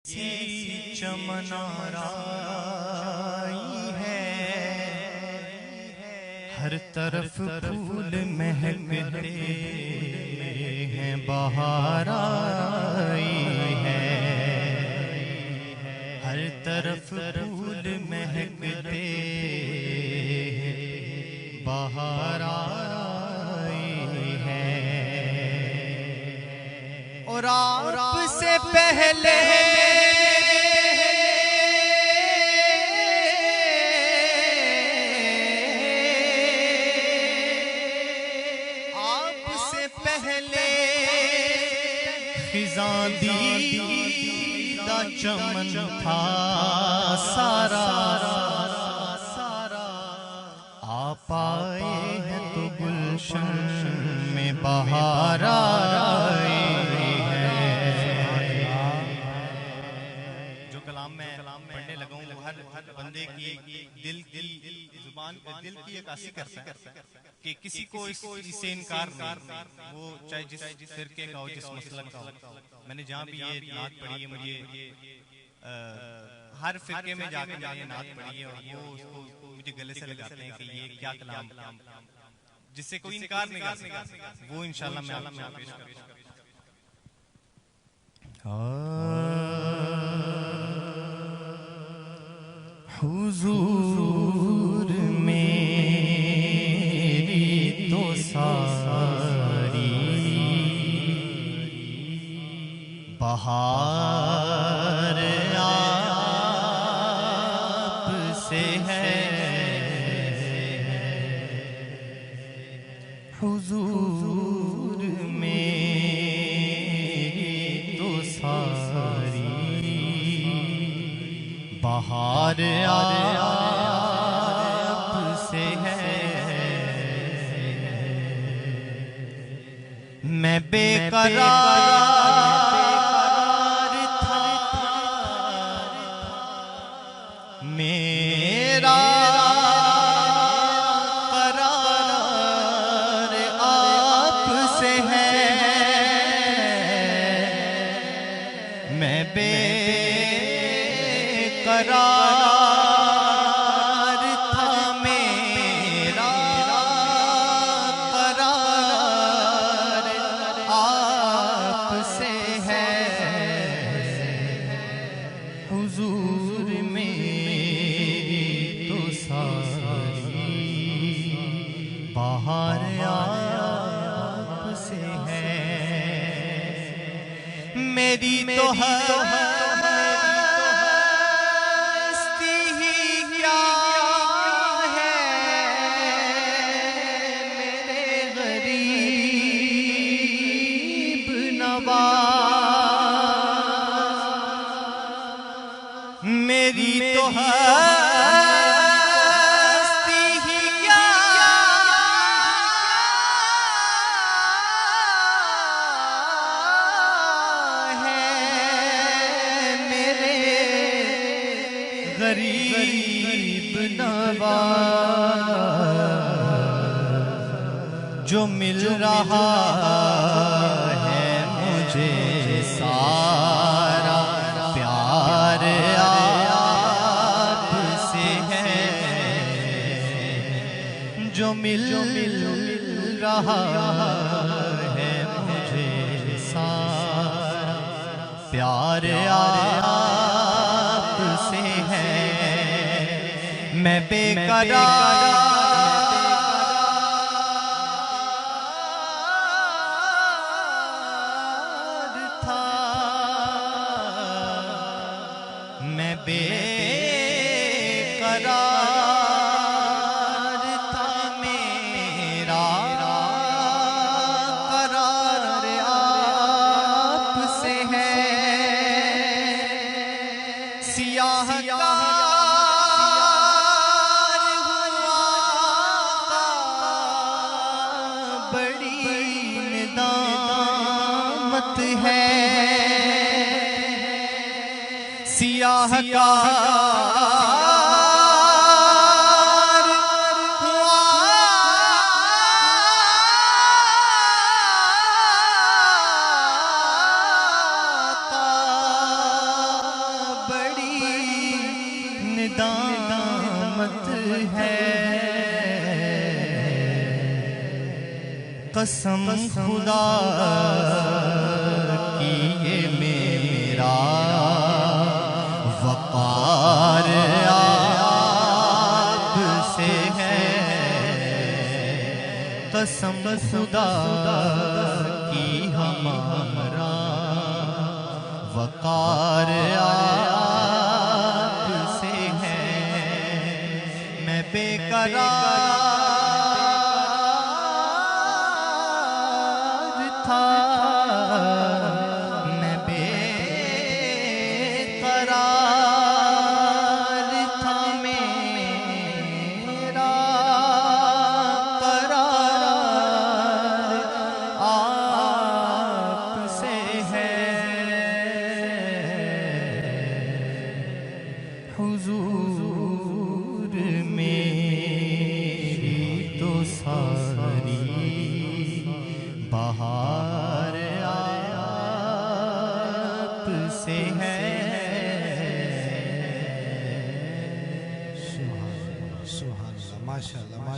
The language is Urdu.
سی چمن آرائی ہے، ہر طرف پھول مہکتے ہیں، بہار آئی ہے، ہر طرف پھول مہکتے ہیں، بہار آئی ہے، اور آپ سے پہلے خزاں دیدہ چمن تھا سارا، آپ آئے ہیں تو گلشن میں بہار آئی ہے۔ جو کلام میں پڑھنے لگا ہوں وہ ہر بندے کی دل کی زبان دل کی عکاسی کرتا ہے کہ کسی کو اس سے انکار نہیں، وہ چاہے جس فرقے کا ہو، جس مسلک کا ہو۔ میں نے جہاں بھی یہ نعت پڑھی ہے، مجھے ہر فرقے میں جا کے میں نے نعت پڑھی ہے، اور وہ اس کو مجھے گلے سے لگاتے ہیں کہ یہ کیا کلام جس سے کوئی انکار نہیں کر سکتا، وہ انشاءاللہ میں آپ کو پیش کروں۔ حضور میری تو ساری بہار آپ سے ہے، حضور میری تو ساری بہار آپ سے ہے، میں بے قرار تھا، میرا قرار آپ سے ہے، میں بے قرار تھا، میرا قرار آپ سے ہے، حضور میری تو ساری بہار آپ سے ہے، میری تو میری تو ہستی ہی کیا ہے، میرے غریب نواز، جو مل رہا ہے مجھے سارا پیار آپ سے ہے، جو مل رہا ہے مجھے سارا پیار آپ سے ہے، میں بے قرار تھا، میں بے قرار تھا، میرا قرار آپ سے ہے، سیاہ کار ہوا بڑی ندامت ہے، سیاہ کار ہوا ہے قسم خدا کی یہ میرا وقار آپ سے ہے، قسم خدا کی ہمارا وقار آپ سے ہے۔ میں بے قرار تھا، میں بے قرار تھا، میرا قرار آپ سے ہے۔ حضور میری تو ساری بہار آپ سے ہے۔ سبحان اللہ، ماشاء اللہ، ماشاء اللہ۔